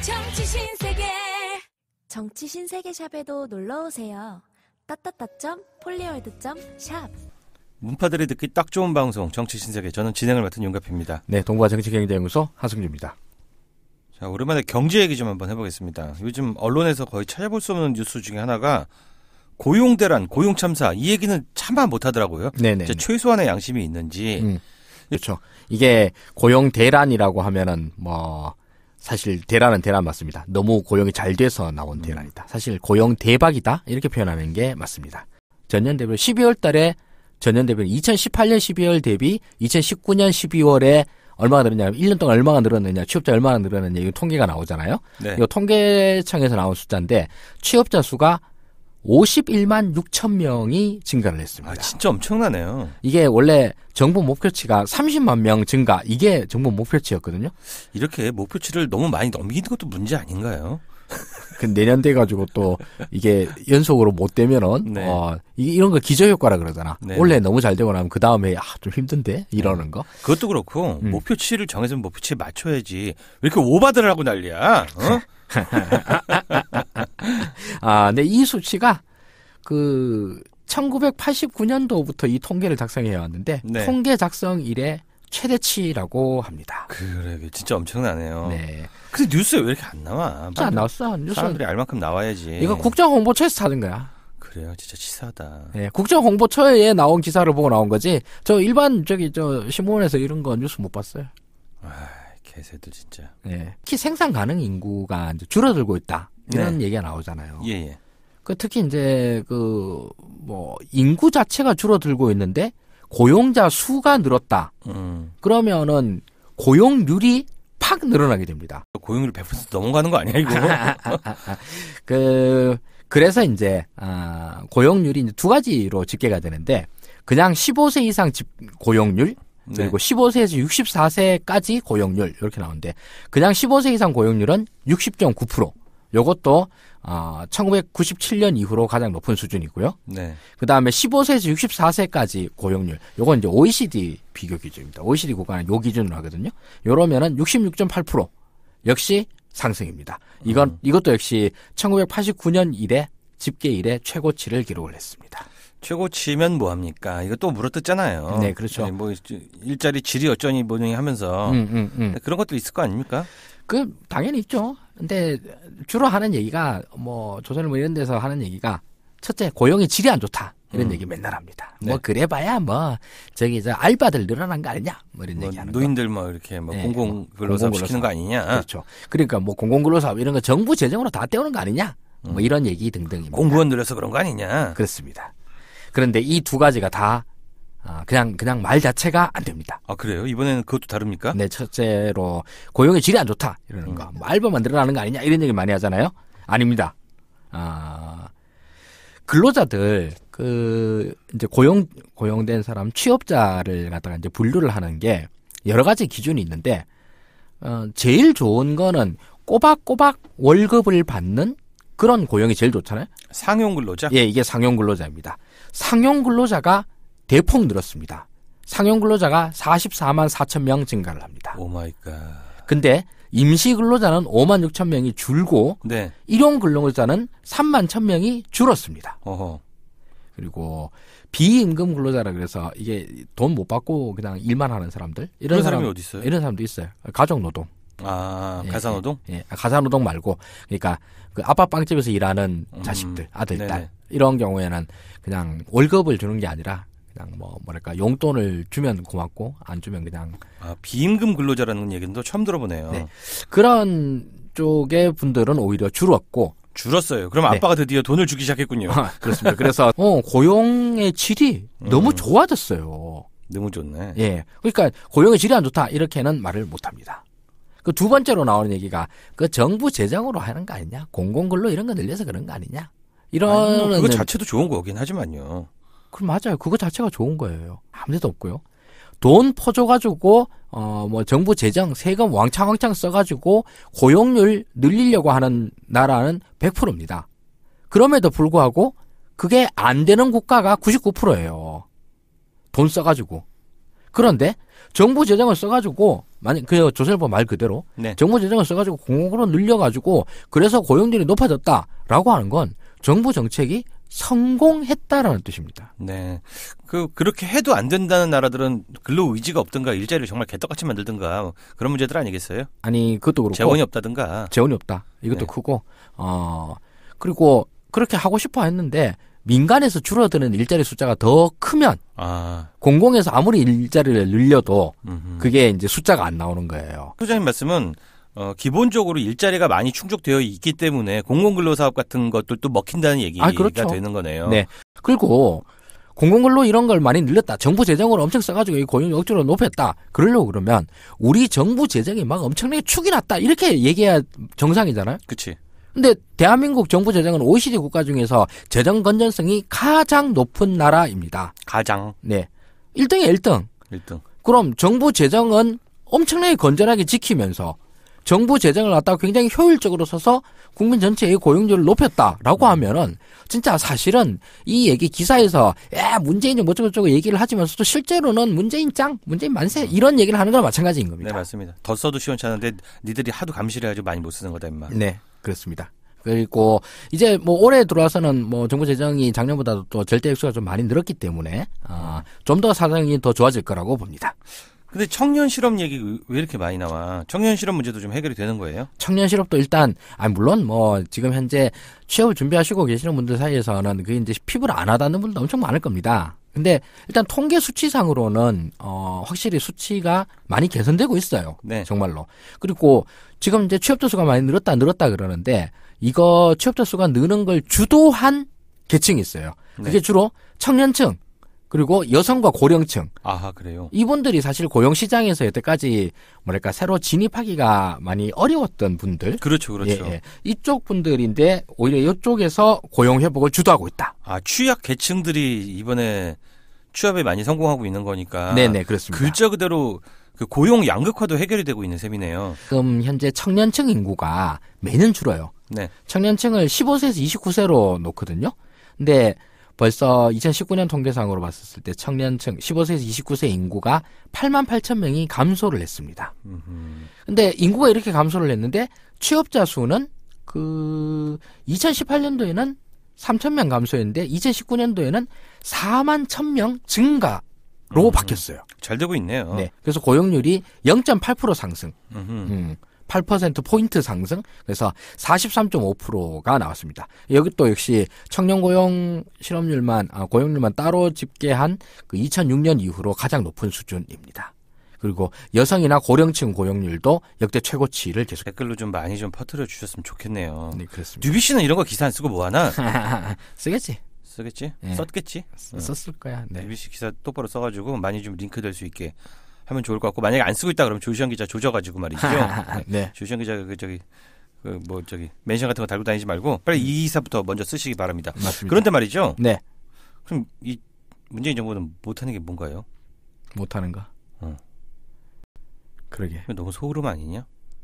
정치 신세계. 정치 신세계샵에도 놀러오세요. @폴리월드.샵. 문파들이 듣기 딱 좋은 방송 정치 신세계. 저는 진행을 맡은 윤갑입니다. 네, 동부아 정치경제연구소 하승주입니다. 자, 오랜만에 경제 얘기 좀 한번 해보겠습니다. 요즘 언론에서 거의 찾아볼 수 없는 뉴스 중에 하나가 고용대란, 고용참사, 이 얘기는 차마 못하더라고요. 네네. 최소한의 양심이 있는지. 그렇죠. 이게 고용대란이라고 하면은 사실 대란은 대란 맞습니다. 너무 고용이 잘 돼서 나온 대란이다. 사실 고용대박이다 이렇게 표현하는 게 맞습니다. 전년 대비 12월 달에 전년 대비 2018년 12월 대비 2019년 12월에 얼마가 늘었냐, 1년 동안 얼마가 늘었느냐, 취업자 얼마나 늘었느냐, 이 통계가 나오잖아요. 네. 이거 통계청에서 나온 숫자인데 취업자 수가 51만 6천 명이 증가를 했습니다. 아, 진짜 엄청나네요. 이게 원래 정부 목표치가 30만 명 증가, 이게 정부 목표치였거든요. 이렇게 목표치를 너무 많이 넘기는 것도 문제 아닌가요? 그 내년 돼가지고 또 이게 연속으로 못 되면은 네. 이런 거 기저효과라 그러잖아. 네. 원래 너무 잘 되고 나면 그 다음에 좀 힘든데 이러는 거. 그것도 그렇고 목표치를 정해서 목표치에 맞춰야지. 왜 이렇게 오바들 하고 난리야? 어? 근데 이 수치가 1989년도부터 이 통계를 작성해 왔는데 네. 통계 작성 이래 최대치라고 합니다. 그래, 진짜 엄청나네요. 네. 근데 뉴스에 왜 이렇게 안 나와? 진짜 안 나왔어. 뉴스. 사람들이 알 만큼 나와야지. 이거 국정홍보처에서 찾은 거야. 그래요, 진짜 치사하다. 네, 국정홍보처에 나온 기사를 보고 나온 거지. 저 일반 신문에서 이런 거 뉴스 못 봤어요. 아, 개새들 진짜. 네. 특히 생산 가능 인구가 이제 줄어들고 있다. 이런 얘기가 나오잖아요. 예. 특히 이제 인구 자체가 줄어들고 있는데 고용자 수가 늘었다. 그러면은 고용률이 팍 늘어나게 됩니다. 고용률 100% 넘어가는 거 아니야, 이거? 그래서 이제 고용률이 이제 두 가지로 집계가 되는데 그냥 15세 이상 고용률 그리고 15세에서 64세까지 고용률 이렇게 나오는데 그냥 15세 이상 고용률은 60.9%. 요것도 1997년 이후로 가장 높은 수준이고요. 네. 그다음에 15세에서 64세까지 고용률. 요건 이제 OECD 비교 기준입니다. OECD 국가는 요 기준으로 하거든요. 요러면은 66.8%. 역시 상승입니다. 이것도 역시 1989년 이래 집계 이래 최고치를 기록을 했습니다. 최고치면 뭐 합니까? 이거 또 물어뜯잖아요. 네, 그렇죠. 네, 일자리 질이 어쩌니 뭐니 하면서 그런 것도 있을 거 아닙니까? 당연히 있죠. 근데 주로 하는 얘기가 조선일보 이런 데서 하는 얘기가 첫째 고용의 질이 안 좋다 이런 얘기 맨날 합니다. 네. 그래봐야 알바들 늘어난 거 아니냐 이런 얘기하는 노인들 이렇게 공공근로사업 시키는 거 아니냐. 그렇죠. 그러니까 공공근로사업 이런 거 정부 재정으로 다 떼우는 거 아니냐 이런 얘기 등등입니다. 공무원 늘려서 그런 거 아니냐. 그렇습니다. 그런데 이 두 가지가 다 그냥 말 자체가 안 됩니다. 아, 그래요? 이번에는 그것도 다릅니까? 네, 첫째로 고용의 질이 안 좋다 이러는 거. 알바만 늘어나는 거 아니냐 이런 얘기 많이 하잖아요. 아닙니다. 근로자들 이제 고용된 사람 취업자를 갖다가 이제 분류를 하는 게 여러 가지 기준이 있는데 제일 좋은 거는 꼬박꼬박 월급을 받는 그런 고용이 제일 좋잖아요. 상용 근로자? 예, 이게 상용 근로자입니다. 상용 근로자가 대폭 늘었습니다. 상용 근로자가 44만 4천 명 증가를 합니다. 오 마이 갓. 근데 임시 근로자는 5만 6천 명이 줄고 네. 일용 근로자는 3만 1천 명이 줄었습니다. 어허. 그리고 비임금 근로자라 그래서 이게 돈 못 받고 그냥 일만 하는 사람들 이런 사람이 어디 있어요? 이런 사람도 있어요. 가족 노동. 가사노동? 예, 가사노동 말고 그러니까 아빠 빵집에서 일하는 자식들, 아들, 네네. 딸 이런 경우에는 그냥 월급을 주는 게 아니라 그냥 용돈을 주면 고맙고 안 주면 그냥 비임금 근로자라는 얘기는 또 처음 들어보네요. 네. 그런 쪽의 분들은 오히려 줄었어요. 그럼 아빠가 드디어 돈을 주기 시작했군요. 그렇습니다. 그래서 고용의 질이 너무 좋아졌어요. 너무 좋네. 예. 그러니까 고용의 질이 안 좋다 이렇게는 말을 못 합니다. 두 번째로 나오는 얘기가 정부 재정으로 하는 거 아니냐? 공공근로 이런 거 늘려서 그런 거 아니냐? 그거 자체도 좋은 거긴 하지만요. 그럼 맞아요. 그거 자체가 좋은 거예요. 아무 데도 없고요. 돈 퍼줘가지고 정부 재정 세금 왕창 써가지고 고용률 늘리려고 하는 나라는 100%입니다. 그럼에도 불구하고 그게 안 되는 국가가 99%예요. 돈 써가지고. 그런데 정부 재정을 써가지고 만약 그 조선일보 말 그대로 네. 정부 재정을 써가지고 공공으로 늘려가지고 그래서 고용률이 높아졌다라고 하는 건 정부 정책이 성공했다라는 뜻입니다. 네. 그렇게 해도 안 된다는 나라들은 근로 의지가 없든가 일자리를 정말 개떡같이 만들든가 그런 문제들 아니겠어요? 아니 그것도 그렇고 재원이 없다든가. 재원이 없다. 이것도 네. 크고 그리고 그렇게 하고 싶어 했는데 민간에서 줄어드는 일자리 숫자가 더 크면 공공에서 아무리 일자리를 늘려도 그게 이제 숫자가 안 나오는 거예요. 소장님 말씀은 기본적으로 일자리가 많이 충족되어 있기 때문에 공공근로사업 같은 것들도 먹힌다는 얘기가 그렇죠. 되는 거네요. 네. 그리고 공공근로 이런 걸 많이 늘렸다. 정부 재정을 엄청 써가지고 이 고용을 억지로 높였다. 그러려고 그러면 우리 정부 재정이 막 엄청나게 축이 났다. 이렇게 얘기해야 정상이잖아요. 그치. 근데 대한민국 정부 재정은 OECD 국가 중에서 재정 건전성이 가장 높은 나라입니다. 가장. 네. 1등에 1등. 1등. 그럼 정부 재정은 엄청나게 건전하게 지키면서 정부 재정을 갖다가 굉장히 효율적으로 써서 국민 전체의 고용률을 높였다라고 하면은 진짜 사실은 이 얘기 기사에서 문재인이 뭐저쩌고 얘기를 하지만서도 실제로는 문재인 짱, 문재인 만세 이런 얘기를 하는 거랑 마찬가지인 겁니다. 네, 맞습니다. 더 써도 시원찮은데 니들이 하도 감시를 해가지고 많이 못 쓰는 거다 임마. 네, 그렇습니다. 그리고 이제 뭐 올해 들어와서는 뭐 정부 재정이 작년보다도 또 절대 액수가 좀 많이 늘었기 때문에 좀 더 사정이 더 좋아질 거라고 봅니다. 근데 청년 실업 얘기 왜 이렇게 많이 나와? 청년 실업 문제도 좀 해결이 되는 거예요? 청년 실업도 일단 물론 뭐 지금 현재 취업을 준비하시고 계시는 분들 사이에서는 그게 이제 피부를 안 하다는 분도 엄청 많을 겁니다. 근데 일단 통계 수치상으로는 확실히 수치가 많이 개선되고 있어요. 네. 정말로. 그리고 지금 이제 취업자 수가 많이 늘었다 그러는데 이거 취업자 수가 느는 걸 주도한 계층이 있어요. 그게 네. 주로 청년층 그리고 여성과 고령층. 아하, 그래요? 이분들이 사실 고용시장에서 여태까지 뭐랄까 새로 진입하기가 많이 어려웠던 분들. 그렇죠, 그렇죠. 예. 이쪽 분들인데 오히려 이쪽에서 고용 회복을 주도하고 있다. 취약 계층들이 이번에 취업에 많이 성공하고 있는 거니까. 네네, 그렇습니다. 글자 그대로 그 고용 양극화도 해결이 되고 있는 셈이네요. 지금 현재 청년층 인구가 매년 줄어요. 네. 청년층을 15세에서 29세로 놓거든요. 근데 벌써 2019년 통계상으로 봤었을 때 청년층 15세에서 29세 인구가 8만 8천 명이 감소를 했습니다. 근데 인구가 이렇게 감소를 했는데 취업자 수는 2018년도에는 3천 명 감소했는데 2019년도에는 4만 1,000명 증가로 바뀌었어요. 잘 되고 있네요. 네. 그래서 고용률이 0.8% 상승. 8%포인트 상승. 그래서 43.5%가 나왔습니다. 여기 또 역시 청년 고용 실업률만, 고용률만 따로 집계한 그 2006년 이후로 가장 높은 수준입니다. 그리고 여성이나 고령층 고용률도 역대 최고치를 계속. 댓글로 좀 많이 좀 퍼뜨려 주셨으면 좋겠네요. 네, 그렇습니다. 뉴비 씨는 이런 거 기사 안 쓰고 뭐 하나? 쓰겠지. 쓰겠지? 네. 썼겠지? 썼을 거야. 네. 뉴비 씨 기사 똑바로 써가지고 많이 좀 링크 될 수 있게 하면 좋을 것 같고, 만약에 안 쓰고 있다 그러면 조시현 기자 조져가지고 말이죠. 네. 조시현 기자가 멘션 같은 거 달고 다니지 말고 빨리 이 기사부터 먼저 쓰시기 바랍니다. 맞습니다. 그런데 말이죠. 네. 그럼 이 문재인 정부는 못하는 게 뭔가요? 못하는 거. 그러게. 너무 소름 아니냐?